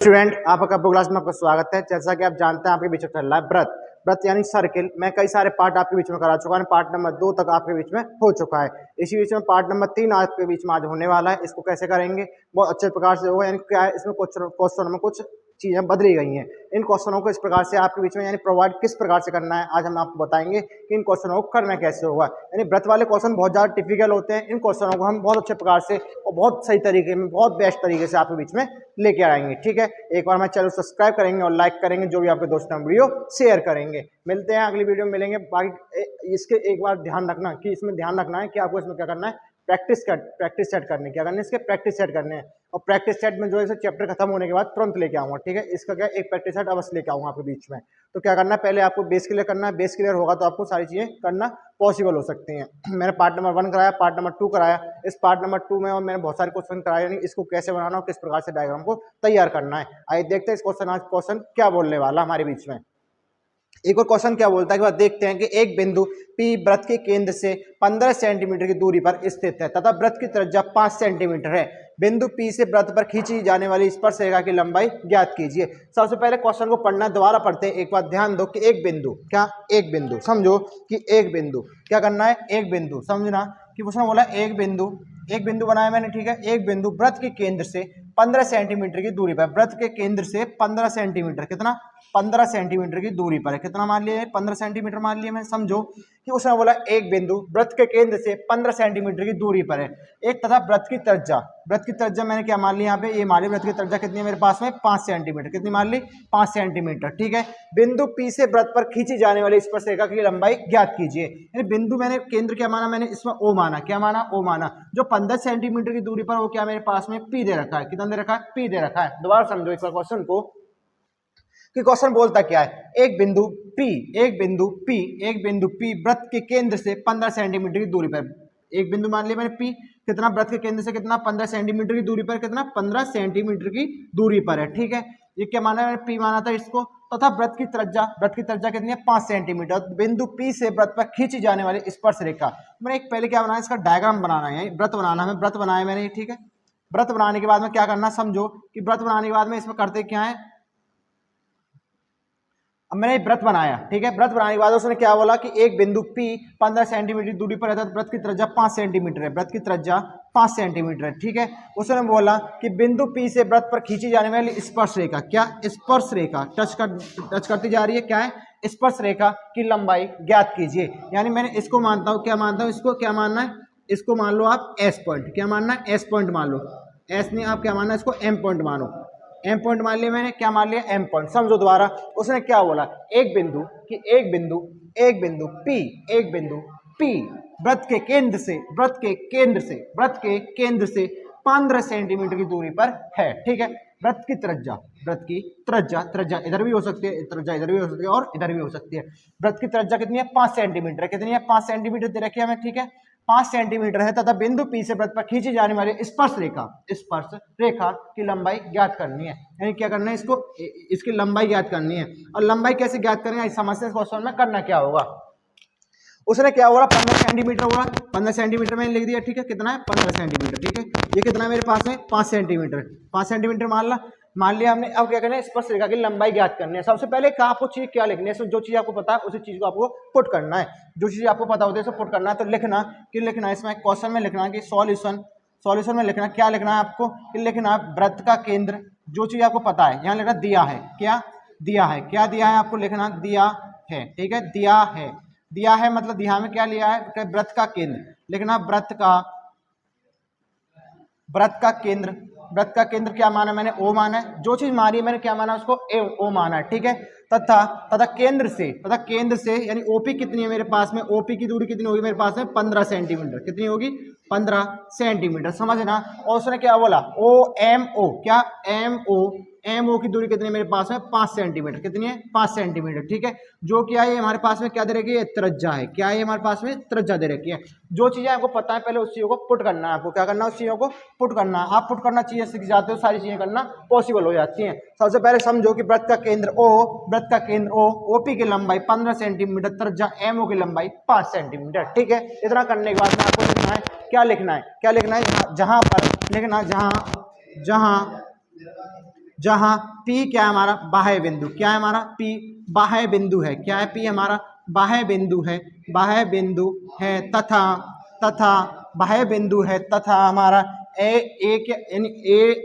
Student, आपका class में आपका स्वागत है। जैसा कि आप जानते हैं आपके बीच में चल रहा है व्रत। व्रत यानी सर्किल। मैं कई सारे पार्ट आपके बीच में करा चुका हूं। पार्ट नंबर 2 तक आपके बीच में हो चुका है। इसी बीच में पार्ट नंबर 3 आपके बीच में आज होने वाला है। इसको कैसे करेंगे बहुत अच्छे प्रकार से होगा। यानी क्या है, इसमें क्वेश्चन में कुछ चीजें बदली गई हैं। इन क्वेश्चनों को इस प्रकार से आपके बीच में यानी प्रोवाइड किस प्रकार से करना है आज हम आपको बताएंगे कि इन क्वेश्चनों को करना कैसे होगा। यानी व्रत वाले क्वेश्चन बहुत ज्यादा टिपिकल होते हैं। इन क्वेश्चनों को हम बहुत अच्छे प्रकार से और बहुत सही तरीके में बहुत बेस्ट तरीके से आपके बीच में लेके आएंगे। ठीक है, एक बार मैं चैनल सब्सक्राइब करेंगे और लाइक करेंगे, जो भी आपके दोस्तों में वीडियो शेयर करेंगे। मिलते हैं अगली वीडियो में, मिलेंगे। बाकी इसके एक बार ध्यान रखना कि इसमें ध्यान रखना है कि आपको इसमें क्या करना है, प्रैक्टिस सेट करने क्या करना है, इसके प्रैक्टिस सेट करने हैं। और प्रैक्टिस सेट में जो है चैप्टर खत्म होने के बाद तुरंत लेके आऊंगा। ठीक है, इसका क्या एक प्रैक्टिस सेट अवश्य लेके आऊंगा आपके बीच में। तो क्या करना है, पहले आपको बेस क्लियर करना है। बेस क्लियर होगा तो आपको सारी चीजें करना पॉसिबल हो सकती हैं। मैंने पार्ट नंबर 1 कराया, पार्ट नंबर 2 कराया। इस पार्ट नंबर 2 में और मैंने बहुत सारे क्वेश्चन कराए, यानी इसको कैसे बनाना और किस प्रकार से डायग्राम को तैयार करना है। आइए देखते हैं इस क्वेश्चन क्या बोलने वाला हमारे बीच में। एक और क्वेश्चन क्या बोलता है कि देखते हैं कि एक बिंदु P वृत्त के केंद्र से 15 सेंटीमीटर की दूरी पर स्थित है तथा वृत्त की त्रिज्या 5 सेंटीमीटर है। बिंदु P से वृत्त पर खींची जाने वाली स्पर्श रेखा की लंबाई ज्ञात कीजिए। सबसे पहले क्वेश्चन को पढ़ना दोबारा पढ़ते हैं। एक बार ध्यान दो कि एक बिंदु एक बिंदु समझो कि एक बिंदु क्या करना है, एक बिंदु समझना कि उसने बोला एक बिंदु बनाया मैंने। ठीक है, एक बिंदु वृत्त के केंद्र से 15 सेंटीमीटर की दूरी पर, वृत्त के केंद्र से 15 सेंटीमीटर, कितना 15 सेंटीमीटर की दूरी पर है। कितना मान लिया, 15 सेंटीमीटर मान लिया मैं। समझो कि उसने बोला एक बिंदु वृत्त के केंद्र से 15 सेंटीमीटर की दूरी पर है। एक तथा वृत्त की त्रिज्या मैंने क्या मान ली यहाँ पे, ये मान ली वृत्त की त्रिज्या कितनी है मेरे पास में, 5 सेंटीमीटर। कितनी मान ली, 5 सेंटीमीटर। ठीक है, बिंदु P से वृत्त पर खींची जाने वाली स्पर्श रेखा की लंबाई ज्ञात कीजिए। यानी बिंदु मैंने केंद्र क्या माना, मैंने इसमें O माना। क्या माना, O माना। जो 15 सेंटीमीटर की दूरी पर वो क्या मेरे पास में P दे रखा है। कितना दे रखा है, P दे रखा है। दोबारा समझो एक बार क्वेश्चन को कि क्वेश्चन बोलता क्या है, एक बिंदु P वृत्त के केंद्र से 15 सेंटीमीटर की दूरी पर, एक बिंदु मान लिया मैंने P, कितना वृत्त के केंद्र से कितना 15 सेंटीमीटर की दूरी पर, कितना 15 सेंटीमीटर की दूरी पर है। ठीक है, ये क्या माना मैंने, P माना था इसको। तथा वृत्त की त्रिज्या कितनी है, 5 सेंटीमीटर। बिंदु P से वृत्त पर खींची जाने वाली स्पर्श रेखा, मैंने एक पहले क्या बनाया, इसका डायग्राम बनाना है, व्रत बनाना है। व्रत बनाया मैंने। ठीक है, व्रत बनाने के बाद में क्या करना, समझो कि व्रत बनाने के बाद में इसमें करते क्या है, अब मैंने व्रत बनाया। ठीक है, व्रत बनाने के बाद उसने क्या बोला कि एक बिंदु P 15 सेंटीमीटर दूरी पर रहता है, व्रत की त्रिज्या 5 सेंटीमीटर है। व्रत की त्रिज्या 5 सेंटीमीटर है। ठीक है, उसने बोला कि बिंदु P से व्रत पर खींची जाने वाली स्पर्श रेखा, क्या स्पर्श रेखा टच करती जा रही है, क्या है, स्पर्श रेखा की लंबाई ज्ञात कीजिए। यानी मैंने इसको मानता हूँ, क्या मानता हूँ, इसको क्या मानना है, इसको मान लो आप S पॉइंट। क्या मानना है, S पॉइंट मान लो। S नहीं, आप क्या मानना है, इसको M पॉइंट मानो। एम पॉइंट मान लिया मैंने। क्या मान लिया, एम पॉइंट। समझो दोबारा, उसने क्या बोला, एक बिंदु P वृत्त के केंद्र से 15 सेंटीमीटर की दूरी पर है। ठीक है, वृत्त की त्रिज्या इधर भी हो सकती है, त्रिज्या इधर भी हो सकती है और इधर भी हो सकती है। वृत्त की त्रिज्या कितनी है, 5 सेंटीमीटर। कितनी है, 5 सेंटीमीटर दे रखी है हमें। ठीक है, 5 सेंटीमीटर है तथा बिंदु P से वृत्त पर खींची जाने वाली स्पर्श रेखा की लंबाई ज्ञात करनी है। यानी क्या करना है, इसको इसकी लंबाई ज्ञात करनी है। और लंबाई कैसे ज्ञात करेंगे, इस समस्या क्वेश्चन में करना क्या होगा, उसने क्या बोला, 15 सेंटीमीटर बोला। 15 सेंटीमीटर मैंने लिख दिया। ठीक है, कितना है, 15 सेंटीमीटर। ठीक है, ये कितना है मेरे पास में, 5 सेंटीमीटर। 5 सेंटीमीटर मान लिया हमने। अब क्या करना है, स्पर्श रेखा की लंबाई ज्ञात करनी है। सबसे पहले आपको चीज क्या लिखनी है, जो चीज आपको पता है उसी चीज को आपको पुट करना है। जो चीज आपको पता होती है उसे पुट करना है। तो लिखना है इसमें क्वेश्चन में लिखना कि सॉल्यूशन में लिखना, क्या लिखना है आपको, कि लिखना वृत्त का केंद्र, जो चीज आपको पता है, यहाँ लिखना दिया है। क्या दिया है आपको लिखना, दिया है। ठीक है, दिया है मतलब दिया में क्या लिया है, वृत्त का केंद्र लिखना। वृत्त का केंद्र क्या माना मैंने, O माना है। जो चीज मारी मैंने क्या माना, उसको O माना है। ठीक है, तथा केंद्र से यानी OP कितनी है मेरे पास में, OP की दूरी कितनी होगी मेरे पास में, 15 सेंटीमीटर। कितनी होगी, 15 सेंटीमीटर, समझना। और उसने क्या बोला, OMO, क्या MO की दूरी कितनी है मेरे पास में, 5 सेंटीमीटर। कितनी है, 5 सेंटीमीटर। ठीक है, जो क्या है हमारे पास में क्या दे रखी है, त्रिज्या है। क्या है हमारे पास में, त्रिज्या दे रखी है। जो चीजें आपको पता है पहले उस चीजों को पुट करना है। आपको क्या करना है, उस चीजों को पुट करना है। आप पुट करना चीजें सीख जाते हो, सारी चीजें करना पॉसिबल हो जाती हैं। सबसे पहले समझो कि वृत्त का केंद्र O, OP की लंबाई 15 सेंटीमीटर, त्रिज्या MO की लंबाई 5 सेंटीमीटर। ठीक है, इतना करने के बाद में आपको लिखना है, क्या लिखना है, जहां पर लिखना, जहां P क्या है हमारा बाह्य बिंदु, क्या है हमारा P बाह्य बिंदु है, क्या है P हमारा बाह्य बिंदु है, बाह्य बिंदु है तथा तथा बाह्य बिंदु है तथा हमारा ए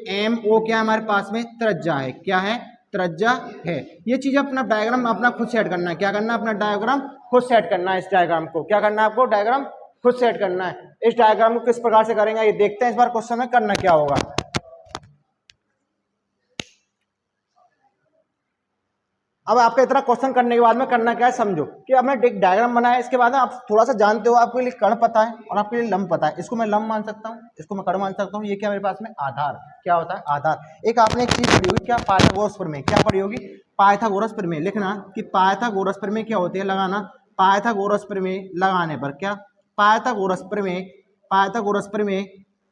एम ओ क्या है हमारे पास में त्रिज्या है, क्या है त्रिज्या है। ये चीज अपना डायग्राम अपना खुद सेट करना है, क्या करना है अपना डायग्राम खुद सेट करना है। इस डायग्राम को क्या करना है आपको डायग्राम खुद सेट करना है। इस डायग्राम को किस प्रकार से करेंगे ये देखते हैं इस बार क्वेश्चन में करना क्या होगा। अब आपका इतना क्वेश्चन करने के बाद में करना क्या है समझो कि अब मैं एक डायग्राम बनाया, इसके बाद में आप थोड़ा सा जानते हो, आपके लिए कण पता है और आपके लिए लंब पता है। इसको मैं लंब मान सकता हूँ, इसको मैं कण मान सकता हूँ। ये क्या मेरे पास में आधार, क्या होता है आधार। एक आपने एक चीज पढ़ी होगी क्या पाइथागोरस प्रमेय, क्या पढ़ी होगी पाइथागोरस प्रमेय। लिखना कि पाइथागोरस प्रमेय क्या होती है, लगाना पाइथागोरस प्रमेय लगाने पर क्या पाइथागोरस प्रमेय, पाइथागोरस प्रमेय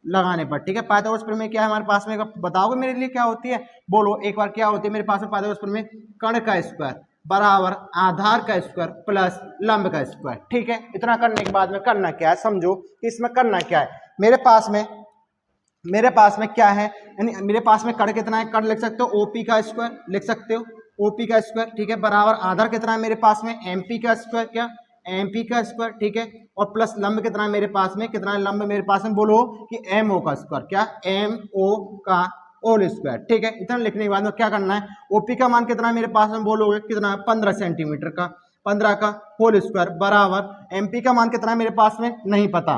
लगाने पर, ठीक है। पाइथागोरस प्रमेय क्या है हमारे पास में, बताओगे मेरे लिए क्या होती है, बोलो एक बार क्या होती है मेरे पास में पाइथागोरस प्रमेय। कण का स्क्वायर बराबर आधार का स्क्वायर प्लस लंब का स्क्वायर, ठीक है। इतना करने के बाद में करना क्या है समझो कि इसमें करना क्या है। मेरे पास में क्या है, यानी मेरे पास में कण कितना है, कण लिख सकते हो ओपी का स्क्वायर लिख सकते हो, ओपी का स्क्वायर, ठीक है। बराबर आधार कितना है मेरे पास में एमपी का स्क्वायर, क्या एमपी का स्क्वायर, ठीक है। और प्लस लंब कितना है मेरे पास में, कितना है लंब मेरे पास में, बोलो कि एम ओ का स्क्वायर, क्या एम ओ का होल स्क्वायर, ठीक है। इतना लिखने के बाद में क्या करना है, ओपी का मान कितना है मेरे पास में, बोलोगे कितना है 15 सेंटीमीटर का, 15 का होल स्क्वायर बराबर एमपी का मान कितना है मेरे पास में नहीं पता,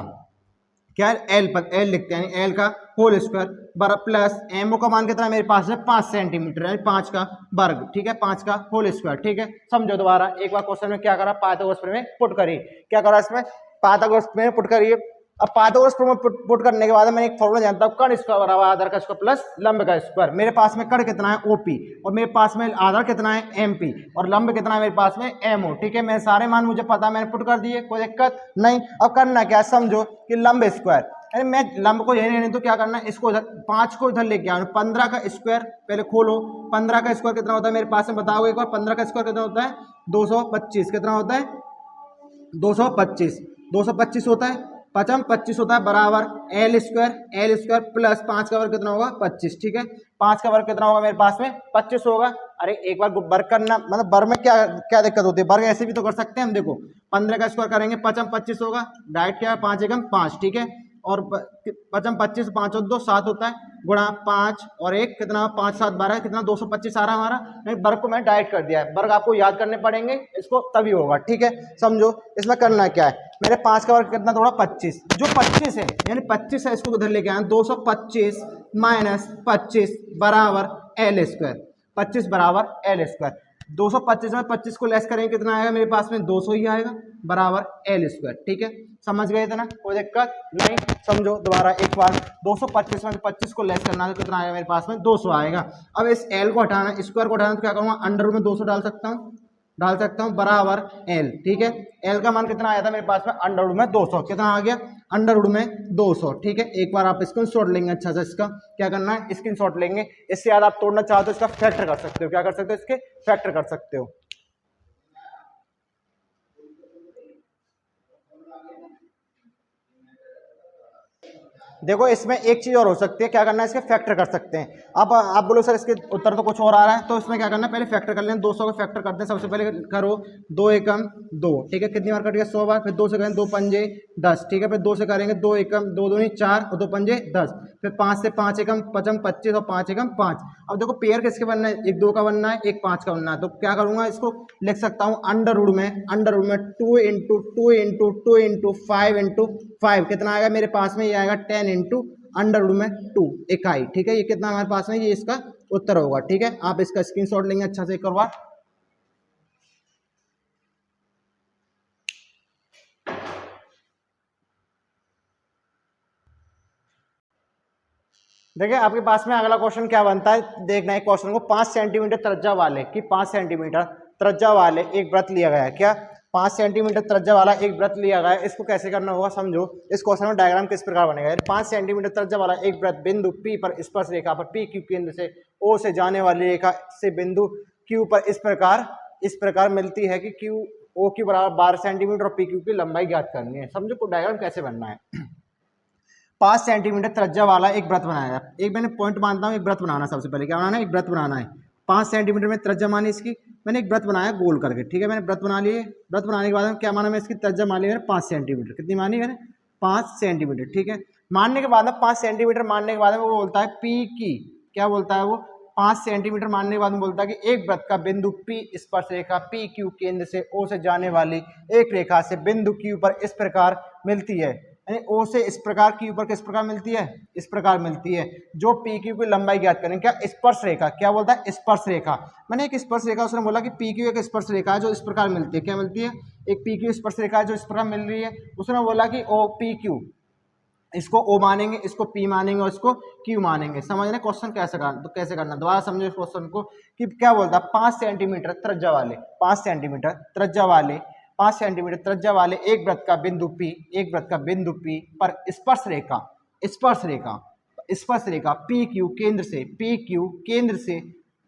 क्या है एल पर एल लिखते हैं, एल का होल स्क्वायर बराबर प्लस एमओ का मान कितना है मेरे पास है 5 सेंटीमीटर, यानी 5 का वर्ग, ठीक है, 5 का होल स्क्वायर, ठीक है। समझो दोबारा एक बार क्वेश्चन में क्या करा पाइथागोरस प्रमेय पुट करी, क्या करा इसमें पाइथागोरस प्रमेय पुट करिए। अब पाइथागोरस प्रमेय पुट करने के बाद मैं एक फॉर्मूला जानता हूँ, कण स्क्वायर बराबर आधार का स्क्वायर प्लस लंब का स्क्वायर। मेरे पास में कण कितना है ओपी और मेरे पास में आधार कितना है एमपी और लंब कितना है मेरे पास में एमओ, ठीक है। मैं सारे मान मुझे पता, मैंने पुट कर दिए, कोई दिक्कत नहीं। अब करना क्या है समझो कि लंब स्क्वायर, यानी मैं लंब को यही नहीं तो क्या करना है इसको 5 को इधर लेके आऊँ, 15 का स्क्वायर पहले खोलो, 15 का स्क्वायर कितना होता है मेरे पास में बताओ एक बार, 15 का स्क्वायर कितना होता है 225, कितना होता है 225, 225 होता है, पचम 25 होता है बराबर एल स्क्वायर प्लस 5 का वर्ग कितना होगा 25, ठीक है। 5 का वर्ग कितना होगा मेरे पास में 25 होगा। अरे एक बार वर्ग करना मतलब वर्ग में क्या क्या दिक्कत होती है, वर्ग ऐसे भी तो कर सकते हैं हम। देखो 15 का स्क्वायर करेंगे पचम 25 होगा, डायरेक्ट क्या है 5 एकम 5, ठीक है। और पचम 25 5 और 2 7 होता है, गुणा 5 और 1 कितना 5 7 12 कितना 225 आ रहा हमारा। नहीं वर्ग को मैंने डायरेक्ट कर दिया है, वर्ग आपको याद करने पड़ेंगे, इसको तभी होगा, ठीक है। समझो इसमें करना क्या है, मेरे 5 का वर्ग कितना थोड़ा 25, जो 25 है यानी 25 है इसको उधर लेके आए 225 माइनस 25 बराबर एल स्क्वायर, 25 बराबर एल स्क्वायर। 225 में 25 को लेस करेंगे कितना आएगा मेरे पास में 200 ही आएगा बराबर एल स्क्वायर, ठीक है। समझ गए इतना, कोई दिक्कत नहीं। समझो दोबारा एक बार 225 में 25 को लेस करना है तो कितना आएगा मेरे पास में 200 आएगा। अब इस एल को हटाना, स्क्वायर को हटाना तो क्या करूँगा अंडर में 200 डाल सकता हूँ बराबर एल, ठीक है। एल का मान कितना आया था मेरे पास में अंडर में 200, कितना आ गया अंडर में 200, ठीक है। एक बार आप स्क्रीनशॉट लेंगे अच्छा सा, इसका क्या करना है स्क्रीनशॉट लेंगे, इससे याद आप तोड़ना चाहते हो इसका फैक्टर कर सकते हो, क्या कर सकते हो इसके फैक्टर कर सकते हो। देखो इसमें एक चीज और हो सकती है, क्या करना है इसके फैक्टर कर सकते हैं। अब आप बोलो सर इसके उत्तर तो कुछ और आ रहा है, तो इसमें क्या करना है पहले फैक्टर कर लें, 200 का फैक्टर करते हैं। सबसे पहले करो 2 एकम 2, ठीक है, कितनी बार कट गया 100 बार, फिर 2 से करेंगे 2 पंजे 10, ठीक है, फिर 2 से करेंगे 2 एकम 2 दूनी 4 और 2 पंजे 10, फिर 5 से 5 एकम पचम 25 और 5 एकम 5। अब देखो पेयर किसके बनना है, एक 2 का बनना है एक 5 का बनना है, तो क्या करूंगा इसको लिख सकता हूँ अंडर रूट में 2 इंटू 2 इंटू 2 इंटू 5 इंटू 5 कितना आएगा मेरे पास में, ये आएगा 10 इंटू अंडर रूट में 2 इकाई, ठीक है। ये कितना हमारे पास में ये इसका उत्तर होगा, ठीक है। आप इसका स्क्रीनशॉट लेंगे अच्छा से एक बार। देखिए आपके पास में अगला क्वेश्चन क्या बनता है, देखना है क्वेश्चन को 5 सेंटीमीटर त्रिज्या वाले कि 5 सेंटीमीटर त्रिज्या वाले एक वृत्त लिया गया है, क्या 5 सेंटीमीटर त्रिज्या वाला एक वृत्त लिया गया है। इसको कैसे करना होगा समझो, इस क्वेश्चन में डायग्राम किस प्रकार बनेगा। 5 सेंटीमीटर त्रिज्या वाला एक वृत्त बिंदु P पर स्पर्श रेखा पर P Q केंद्र से O से जाने वाली रेखा से बिंदु Q पर इस प्रकार मिलती है कि Q O Q बराबर 12 सेंटीमीटर और P Q की लंबाई ज्ञात करनी है। समझो को डायग्राम कैसे बनना है। 5 सेंटीमीटर त्रिज्या वाला एक वृत्त बनाया। एक मैंने पॉइंट मानता हूँ, एक वृत्त बनाना, सबसे पहले क्या बनाना है, एक वृत्त बनाना है। 5 सेंटीमीटर में त्रिज्या मानी इसकी, मैंने एक वृत्त बनाया गोल करके, ठीक है, मैंने वृत्त बना लिए। वृत्त बनाने के बाद में क्या माना, मैं इसकी त्रिज्या मान ली मैंने 5 सेंटीमीटर। कितनी मानी मैंने, 5 सेंटीमीटर, ठीक है। मानने के बाद में 5 सेंटीमीटर मानने के बाद में वो बोलता है पी की, क्या बोलता है वो, 5 सेंटीमीटर मानने के बाद में बोलता है कि एक वृत्त का बिंदु P स्पर्श रेखा पी क्यू केंद्र से O से जाने वाली एक रेखा से बिंदु Q पर इस प्रकार मिलती है, यानी O से इस प्रकार Q पर किस प्रकार मिलती है, इस प्रकार मिलती है। जो पी क्यू की लंबाई ज्ञात करें, क्या, स्पर्श रेखा, क्या बोलता है, स्पर्श रेखा। मैंने एक स्पर्श रेखा, उसने बोला कि पी क्यू एक स्पर्श रेखा है जो इस प्रकार मिलती है, क्या मिलती है, एक पी क्यू स्पर्श रेखा है जो इस प्रकार मिल रही है। उसने बोला कि ओ पी क्यू, इसको O मानेंगे, इसको P मानेंगे और इसको Q मानेंगे। समझ रहे क्वेश्चन कैसे करना, तो कैसे करना, दोबारा समझो इस क्वेश्चन को कि क्या बोलता है, 5 सेंटीमीटर त्रिज्या वाले, 5 सेंटीमीटर त्रिज्या वाले, 5 सेंटीमीटर त्रिज्या वाले एक वृत्त का बिंदु P, एक वृत्त का बिंदु P पर स्पर्श रेखा, स्पर्श रेखा, स्पर्श रेखा पी क्यू केंद्र से, पी क्यू केंद्र से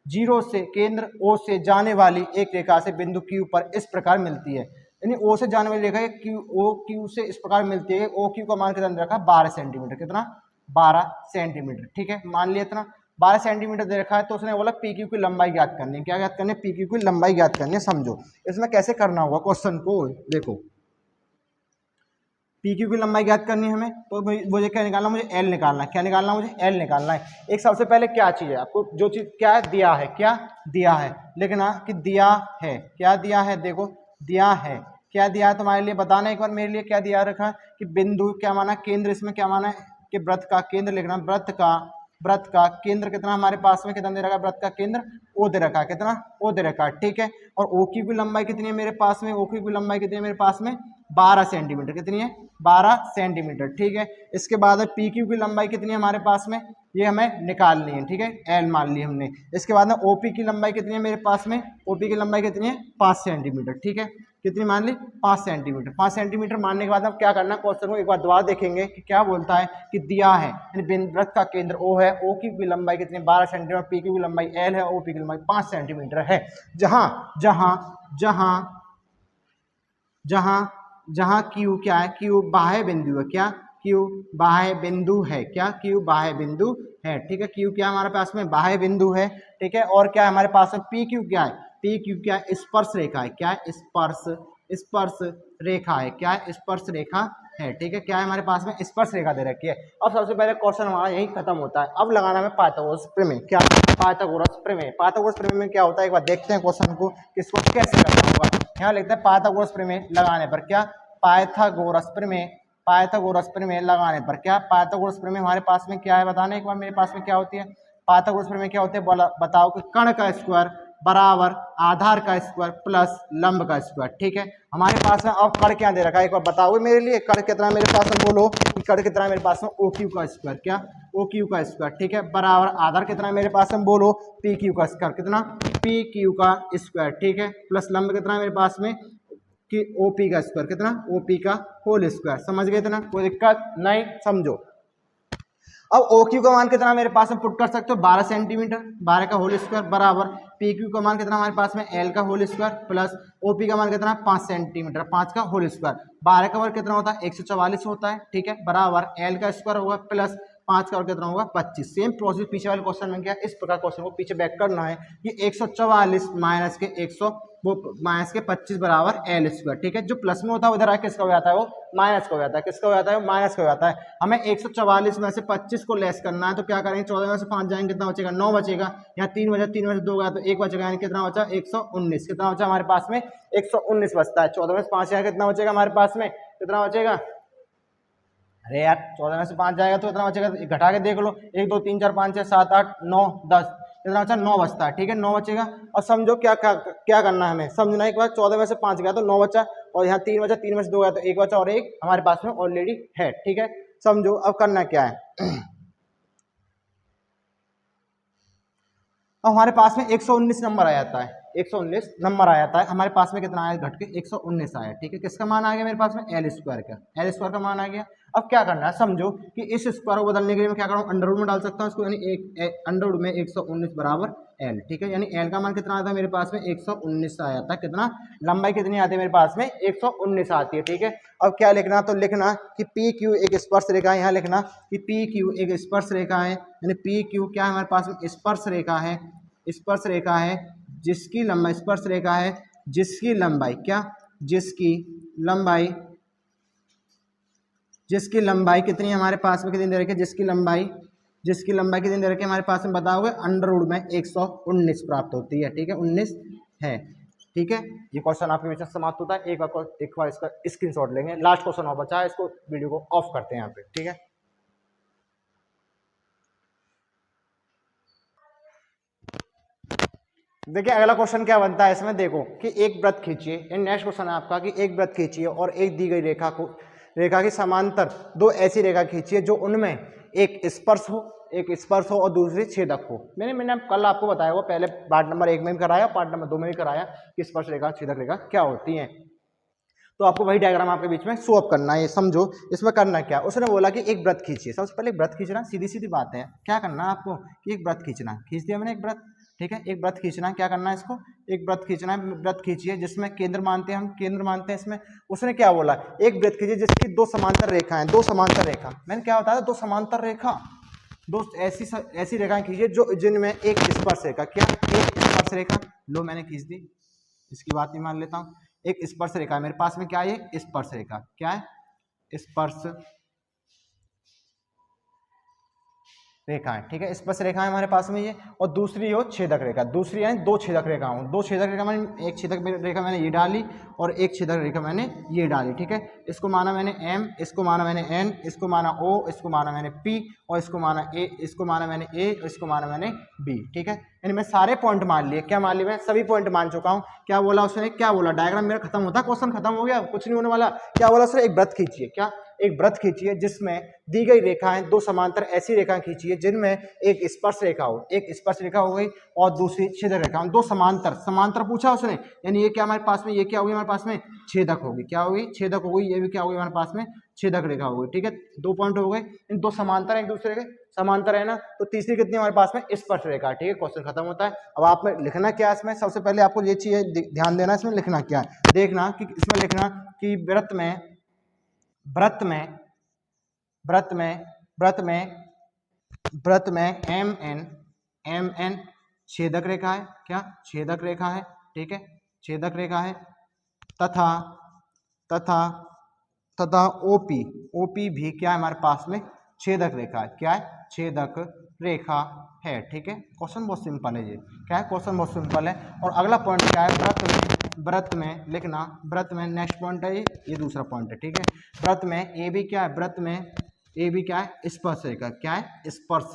0 से केंद्र O से जाने वाली एक रेखा से बिंदु Q पर इस प्रकार मिलती है। यानी O से जाने वाली रेखा क्यू, O Q से इस प्रकार मिलती है। O Q का मान कितना रखा, 12 सेंटीमीटर, कितना, 12 सेंटीमीटर, ठीक है, मान लिया इतना 12 सेंटीमीटर दे रखा है। तो उसने बोला पी क्यू की लंबाई ज्ञात करनी है, क्या ज्ञात करनी है, पी क्यू की लंबाई ज्ञात करनी है। समझो इसमें कैसे करना होगा क्वेश्चन को, देखो पी क्यू की लंबाई ज्ञात करनी है हमें, तो मुझे क्या निकालना, मुझे एल निकालना है, क्या निकालना, मुझे एल निकालना है। एक सबसे पहले क्या चीज़ है, आपको जो चीज़ क्या है, दिया है, क्या दिया है, लिखना कि दिया है, क्या दिया है, देखो दिया है, क्या दिया है तुम्हारे लिए बताना एक बार, मेरे लिए क्या दिया रखा कि बिंदु, क्या माना, केंद्र, इसमें क्या माना है कि वृत्त का केंद्र लिखना, वृत्त का केंद्र कितना हमारे पास में, कितना दे रखा है, वृत्त का केंद्र O दे रखा है, कितना, O दे रखा है, ठीक है। और O की लंबाई कितनी है मेरे पास में, O की लंबाई कितनी है मेरे पास में, 12 सेंटीमीटर, कितनी है, 12 सेंटीमीटर, ठीक है। इसके बाद पी क्यू की लंबाई कितनी है हमारे पास में, ये हमें निकालनी है, ठीक है, एल मान ली हमने। इसके बाद में ओपी की लंबाई कितनी है मेरे पास में, ओपी की लंबाई कितनी है, 5 सेंटीमीटर, ठीक है, कितनी मान ली, 5 सेंटीमीटर। 5 सेंटीमीटर मानने के बाद अब क्या करना, क्वेश्चन को एक बार दोबारा देखेंगे कि क्या बोलता है कि दिया है, यानी वृत्त का केंद्र O है, O की लंबाई कितनी, 12 सेंटीमीटर, पी की लंबाई L है, OP की लंबाई 5 सेंटीमीटर है। जहां जहां जहां जहां जहां Q क्या है, Q बाह्य बिंदु है, क्या, Q बाह्य बिंदु है, क्या, Q बाह्य बिंदु है, ठीक है। Q क्या हमारे पास में, बाह्य बिंदु है, ठीक है। और क्या है हमारे पास में, PQ क्या है, PQ क्या है, स्पर्श रेखा है, क्या है, स्पर्श रेखा है, क्या है, स्पर्श रेखा है, ठीक है। क्या है हमारे पास में, स्पर्श रेखा दे रखी है। अब सबसे पहले क्वेश्चन हमारा यही खत्म होता है। अब लगाना है पाइथागोरस प्रमेय, क्या, पाइथागोरस प्रमेय। पाइथागोरस प्रमेय में क्या होता है, एक बार देखते हैं क्वेश्चन को किसको कैसे करना होगा। यहाँ लिखते हैं पाइथागोरस प्रमेय लगाने पर क्या, पाइथागोरस प्रमेय, पाइथागोरस प्रमेय लगाने पर क्या, पाइथागोरस प्रमेय हमारे पास में क्या है, बताना एक बार मेरे पास में क्या होती है। पाइथागोरस प्रमेय क्या होते हैं, बताओ कि कर्ण का स्क्वायर बराबर आधार का स्क्वायर प्लस लंब का स्क्वायर, ठीक है। हमारे पास में अब कर्ण क्या दे रखा है, एक बार बताओ मेरे लिए, कर्ण कितना मेरे पास में, बोलो कि कर्ण कितना मेरे पास में, ओ क्यू का स्क्वायर, क्या, ओ क्यू का स्क्वायर, ठीक है, बराबर आधार कितना मेरे पास में, बोलो पी क्यू का स्क्वायर, कितना, पी क्यू का स्क्वायर, ठीक है, प्लस लंब कितना मेरे पास में कि ओपी का स्क्वायर, कितना, ओपी का होल स्क्वायर। समझ गए इतना, कोई दिक्कत नहीं, समझो। अब ओ क्यू का मान कितना मेरे पास में पुट कर सकते हो, 12 सेंटीमीटर, 12 का होल स्क्वायर बराबर पी क्यू का मान कितना हमारे पास में, एल का होल स्क्वायर प्लस ओपी का मान कितना, 5 सेंटीमीटर, 5 का होल स्क्वायर। 12 का वर्ग कितना होता है, 144 होता है, ठीक है, बराबर एल का स्क्वायर होगा प्लस 5 का वर्ग कितना होगा, 25। सेम प्रोसेस पीछे वाले क्वेश्चन में क्या, इस प्रकार क्वेश्चन को पीछे बैक करना है कि 144 माइनस के 100 वो माइनस के 25 बराबर एल स्क्वायर, ठीक है। जो प्लस में होता है उधर आके किसका हो जाता है, वो माइनस का हो जाता है, किसका हो जाता है, माइनस का हो जाता है। हमें 144 में से 25 को लेस करना है, तो क्या करेंगे, 14 में से 5 जाएंगे, कितना बचेगा, 9 बचेगा। यहाँ 3 बचा, 3 में से 2 गया तो 1 बचेगा, यानी कितना बचा, 119। कितना बचा हमारे पास में, 119 बचता है। 14 में से 5 जाएगा, कितना बचेगा हमारे पास में, कितना बचेगा, अरे यार 14 में से 5 जाएगा तो कितना बचेगा, घटा के देख लो, 1 2 3 4 5 6 7 8 9 10, कितना बचा, 9 बचता है, ठीक है, 9 बचेगा। और समझो क्या क्या क्या करना है हमें, समझना एक बार, 14 में से 5 गया तो 9 बचा, और यहाँ 3 बचा, 3 में से 2 गया तो 1 बचा, और 1 हमारे पास में ऑलरेडी है, ठीक है। समझो अब करना क्या है, अब हमारे पास में 119 नंबर आ जाता है, 119 नंबर आया था, हमारे पास में कितना आया घट के 119 आया, ठीक है। किसका मान आ गया मेरे पास में, एल स्क्वायर का, एल स्क्वायर का मान आ गया। अब क्या करना है, समझो कि इस स्क्वायर को बदलने के लिए मैं क्या करूँ, अंडर रूट में डाल सकता हूँ इसको, यानी एक अंडर रूट में 119 बराबर एल, ठीक है। यानी एल का मान कितना आता है मेरे पास में 119 आया था, कितना, लंबाई कितनी आती है मेरे पास में 119 आती है, ठीक है। अब क्या लिखना, तो लिखना कि पी क्यू एक स्पर्श रेखा है, यहाँ लिखना कि पी क्यू एक स्पर्श रेखा है, यानी पी क्यू क्या है हमारे पास में स्पर्श रेखा है, स्पर्श रेखा है जिसकी लंबाई, स्पर्श रेखा है जिसकी लंबाई क्या, जिसकी लंबाई कितनी है हमारे पास में, कितनी दे रखी है, जिसकी लंबाई कितनी दे रखी है हमारे पास में, बताओगे अंडर रूट में 119 प्राप्त होती है, ठीक है, 19 है, ठीक है। ये क्वेश्चन आपके बीच में समाप्त होता है। एक बार इसका स्क्रीनशॉट लेंगे, लास्ट क्वेश्चन और बचा है, इसको वीडियो को ऑफ करते हैं यहाँ पे, ठीक है। देखिए अगला क्वेश्चन क्या बनता है इसमें, देखो कि एक वृत्त खींचिए, नेक्स्ट क्वेश्चन है आपका कि एक वृत्त खींचिए और एक दी गई रेखा की समांतर दो ऐसी रेखा खींचिए जो उनमें एक स्पर्श हो और दूसरी छेदक हो। मैंने कल आपको बताया हुआ, पहले पार्ट नंबर 1 में भी कराया, पार्ट नंबर 2 में भी कराया कि स्पर्श रेखा छेदक रेखा क्या होती है। तो आपको वही डायग्राम आपके बीच में शो अप करना है। ये समझो इसमें करना क्या, उसने बोला कि एक वृत्त खींचिए, सबसे पहले एक वृत्त खींचना सीधी सीधी बात है, क्या करना है आपको कि एक वृत्त खींचना, खींच दिया मैंने एक वृत्त, ठीक है। एक वृत्त खींचना, क्या करना है इसको, एक वृत्त खींचना है, वृत्त खींचिए जिसमें केंद्र मानते हैं, हम केंद्र मानते हैं इसमें। उसने क्या बोला, एक वृत्त खींचिए जिसकी दो समांतर रेखा है, दो समांतर रेखा, मैंने क्या बताया, दो समांतर रेखा, दो ऐसी रेखाएं खींचिए जो जिनमें एक स्पर्श रेखा, क्या, एक स्पर्श रेखा, लो मैंने खींच दी, इसकी बात नहीं मान लेता हूं, एक स्पर्श रेखा है मेरे पास में, क्या है स्पर्श रेखा, क्या है स्पर्श रेखा है, ठीक है, स्पर्श रेखा है हमारे पास में ये, और दूसरी हो छेदक रेखा, दूसरी है दो छेदक रेखा हूँ, दो छेदक रेखा मैंने, एक छेदक रेखा मैंने ये डाली और एक छेदक रेखा मैंने ये डाली, ठीक है। इसको माना मैंने M, इसको माना मैंने N, इसको माना O, इसको माना मैंने P और इसको माना A, इसको माना मैंने A, इसको माना मैंने B, ठीक है। यानी मैं सारे पॉइंट मान लिए, क्या मान लिए, मैं सभी पॉइंट मान चुका हूँ। क्या बोला उसने, क्या बोला, डायग्राम मेरा खत्म होता, क्वेश्चन खत्म हो गया, कुछ नहीं होने वाला। क्या बोला उसने, एक वृत्त खींचिए, क्या, एक वृत्त खींचिए जिसमें दी गई रेखाएं दो समांतर ऐसी रेखाएं खींचिए जिनमें एक स्पर्श रेखा हो, एक स्पर्श रेखा हो गई और दूसरी छेदक रेखा, दो समांतर पूछा उसने, यानी ये क्या हमारे पास में, ये क्या होगी हमारे पास में छेदक होगी, क्या होगी छेदक होगी, ये भी क्या होगी हमारे पास में छेदक रेखा होगी, ठीक है। दो पॉइंट हो गए, इन दो समांतर एक दूसरे के समांतर है ना, तो तीसरी कितनी हमारे पास में स्पर्श रेखा, ठीक है। क्वेश्चन खत्म होता है। अब आप में लिखना क्या है इसमें, सबसे पहले आपको ये चीज ध्यान देना, इसमें लिखना क्या है, देखना कि इसमें लिखना कि वृत्त में एम एन छेदक रेखा है, क्या छेदक रेखा है, ठीक है, छेदक रेखा है, तथा ओपी भी क्या है हमारे पास में छेदक रेखा है, क्या है छेदक रेखा है, ठीक है। क्वेश्चन बहुत सिंपल है, ये क्या है, क्वेश्चन बहुत सिंपल है। और अगला पॉइंट क्या है, वृत्त में लिखना, वृत्त में नेक्स्ट पॉइंट है ये दूसरा पॉइंट है, ठीक है। वृत्त में ए भी क्या है, वृत्त में ए भी क्या है स्पर्श रेखा, क्या है स्पर्श,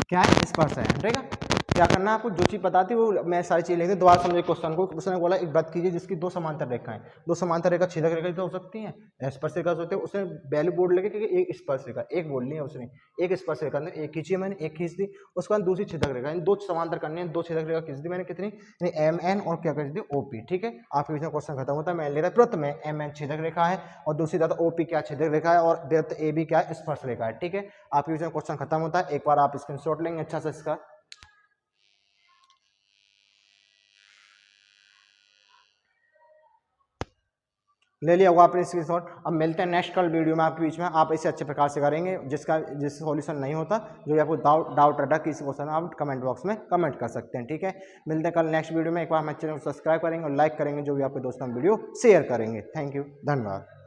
क्या है स्पर्श है, ठीक है। क्या करना है आपको, जो चीज बताती वो मैं सारी चीज लिखती, दोबारा समझे क्वेश्चन को। उसने बोला एक वृत्त कीजिए जिसकी दो समांतर रेखाएं, दो समांतर रेखा छेदक रेखा तो हो सकती है, स्पर्श रेखा होते हैं, उसने वैल्यू बोर्ड लगे कि एक स्पर्श रेखा, एक बोलनी है उसने, एक स्पर्श रेखा अंदर एक खींची, मैंने एक खींच दी, उसके बाद दूसरी छेदक रेखा, दो समांतर करने हैं, दो छेदक रेखा खींच दी मैंने, कितनी एम एन और क्या खींच दी ओपी, ठीक है। आपके बीच में क्वेश्चन खत्म होता है। मैं ले रहा वृत्त में एम एन छेदक रेखा है और दूसरी तरफ ओपी क्या छेदक रेखा है और वृत्त ए बी क्या स्पर्श रेखा है, ठीक है। आपके बीच में क्वेश्चन खत्म होता है। एक बार आप स्क्रीनशॉट लेंगे अच्छा से इसका, ले लिया होगा आपने स्क्रीनशॉट। अब मिलते हैं नेक्स्ट कल वीडियो में आपके बीच में, आप इसे अच्छे प्रकार से करेंगे, जिस सॉल्यूशन नहीं होता, जो आपको डाउट रहता किसी क्वेश्चन में, आप कमेंट बॉक्स में कमेंट कर सकते हैं, ठीक है। मिलते हैं कल नेक्स्ट वीडियो में। एक बार हमारे चैनल को सब्सक्राइब करेंगे और लाइक करेंगे, जो भी आपके दोस्तों में वीडियो शेयर करेंगे। थैंक यू, धन्यवाद।